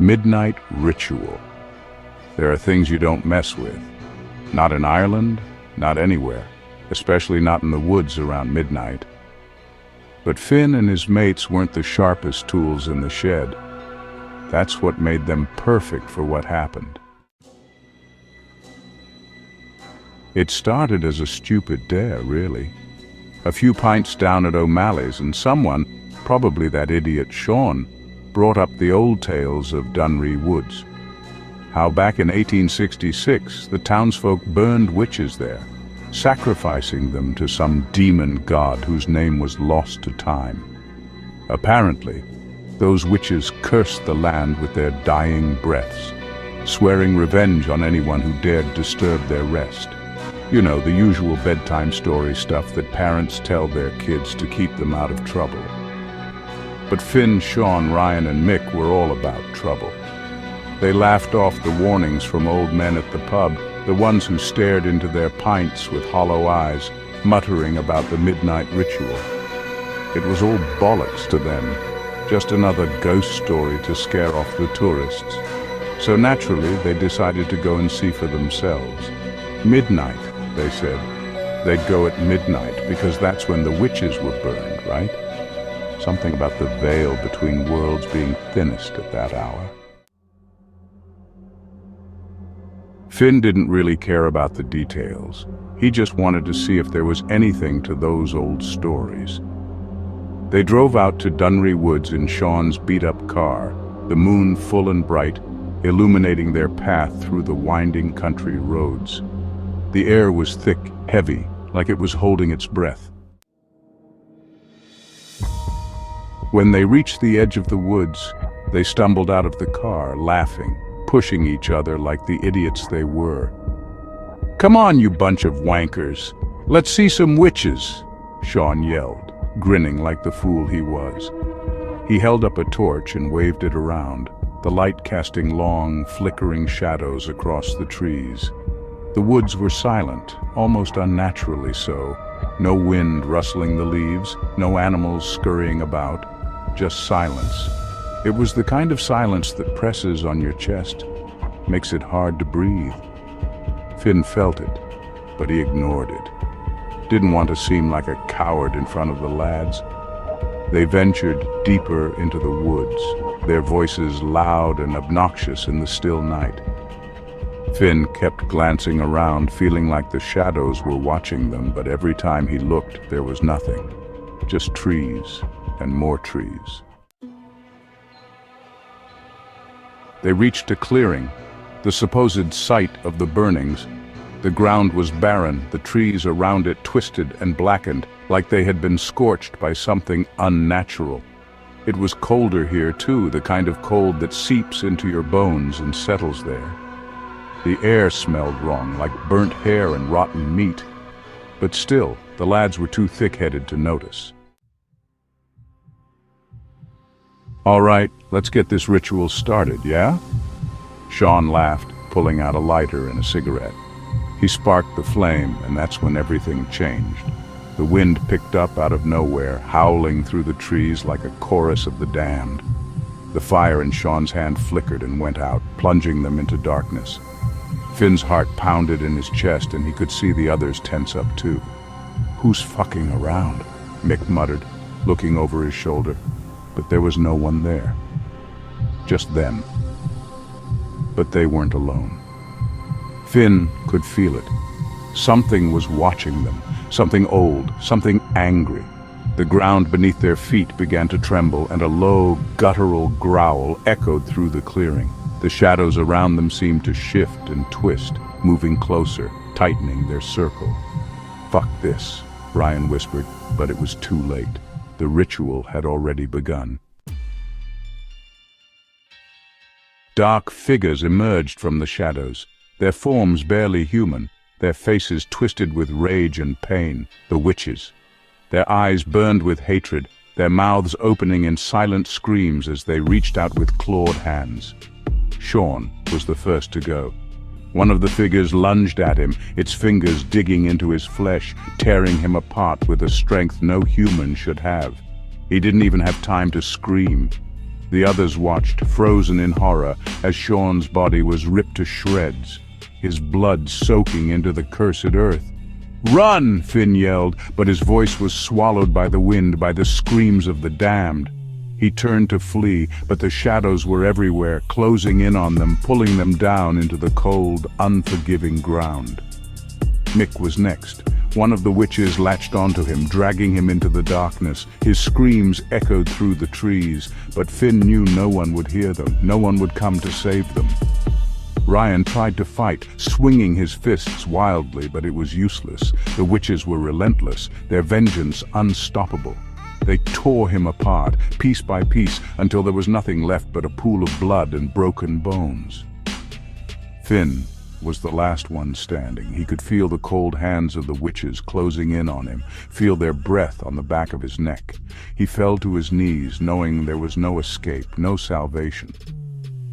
Midnight ritual. There are things you don't mess with. Not in Ireland, not anywhere, especially not in the woods around midnight. But Finn and his mates weren't the sharpest tools in the shed. That's what made them perfect for what happened. It started as a stupid dare, really. A few pints down at O'Malley's, and someone, probably that idiot Sean, brought up the old tales of Dunree Woods. How back in 1866 the townsfolk burned witches there, sacrificing them to some demon god whose name was lost to time. Apparently, those witches cursed the land with their dying breaths, swearing revenge on anyone who dared disturb their rest. You know, the usual bedtime story stuff that parents tell their kids to keep them out of trouble. But Finn, Sean, Ryan, and Mick were all about trouble. They laughed off the warnings from old men at the pub, the ones who stared into their pints with hollow eyes, muttering about the midnight ritual. It was all bollocks to them, just another ghost story to scare off the tourists. So naturally, they decided to go and see for themselves. Midnight, they said. They'd go at midnight because that's when the witches were burned, right? Something about the veil between worlds being thinnest at that hour. Finn didn't really care about the details. He just wanted to see if there was anything to those old stories. They drove out to Dunree Woods in Sean's beat-up car, the moon full and bright, illuminating their path through the winding country roads. The air was thick, heavy, like it was holding its breath. When they reached the edge of the woods, they stumbled out of the car, laughing, pushing each other like the idiots they were. "Come on, you bunch of wankers! Let's see some witches!" Sean yelled, grinning like the fool he was. He held up a torch and waved it around, the light casting long, flickering shadows across the trees. The woods were silent, almost unnaturally so. No wind rustling the leaves, no animals scurrying about, just silence. It was the kind of silence that presses on your chest, makes it hard to breathe. Finn felt it, but he ignored it. Didn't want to seem like a coward in front of the lads. They ventured deeper into the woods, their voices loud and obnoxious in the still night. Finn kept glancing around, feeling like the shadows were watching them, but every time he looked, there was nothing. Just trees and more trees. They reached a clearing, the supposed site of the burnings. The ground was barren, the trees around it twisted and blackened, like they had been scorched by something unnatural. It was colder here too, the kind of cold that seeps into your bones and settles there. The air smelled wrong, like burnt hair and rotten meat. But still, the lads were too thick-headed to notice. "All right, let's get this ritual started, yeah?" Sean laughed, pulling out a lighter and a cigarette. He sparked the flame, and that's when everything changed. The wind picked up out of nowhere, howling through the trees like a chorus of the damned. The fire in Sean's hand flickered and went out, plunging them into darkness. Finn's heart pounded in his chest, and he could see the others tense up too. "Who's fucking around?" Mick muttered, looking over his shoulder. But there was no one there. Just them. But they weren't alone. Finn could feel it. Something was watching them. Something old, something angry. The ground beneath their feet began to tremble, and a low, guttural growl echoed through the clearing. The shadows around them seemed to shift and twist, moving closer, tightening their circle. "Fuck this," Ryan whispered, but it was too late. The ritual had already begun. Dark figures emerged from the shadows, their forms barely human, their faces twisted with rage and pain, the witches. Their eyes burned with hatred, their mouths opening in silent screams as they reached out with clawed hands. Sean was the first to go. One of the figures lunged at him, its fingers digging into his flesh, tearing him apart with a strength no human should have. He didn't even have time to scream. The others watched, frozen in horror, as Sean's body was ripped to shreds, his blood soaking into the cursed earth. "Run!" Finn yelled, but his voice was swallowed by the wind, by the screams of the damned. He turned to flee, but the shadows were everywhere, closing in on them, pulling them down into the cold, unforgiving ground. Mick was next. One of the witches latched onto him, dragging him into the darkness. His screams echoed through the trees, but Finn knew no one would hear them, no one would come to save them. Ryan tried to fight, swinging his fists wildly, but it was useless. The witches were relentless, their vengeance unstoppable. They tore him apart, piece by piece, until there was nothing left but a pool of blood and broken bones. Finn was the last one standing. He could feel the cold hands of the witches closing in on him, feel their breath on the back of his neck. He fell to his knees, knowing there was no escape, no salvation.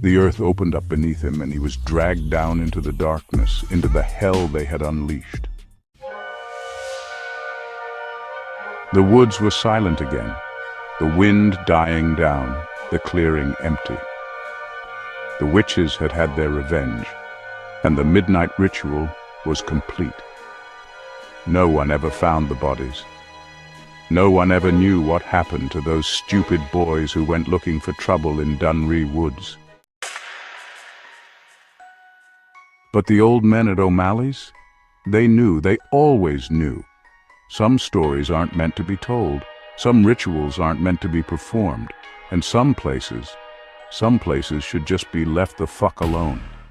The earth opened up beneath him, and he was dragged down into the darkness, into the hell they had unleashed. The woods were silent again, the wind dying down, the clearing empty. The witches had had their revenge, and the midnight ritual was complete. No one ever found the bodies. No one ever knew what happened to those stupid boys who went looking for trouble in Dunree Woods. But the old men at O'Malley's? They knew, they always knew. Some stories aren't meant to be told, some rituals aren't meant to be performed, and some places should just be left the fuck alone.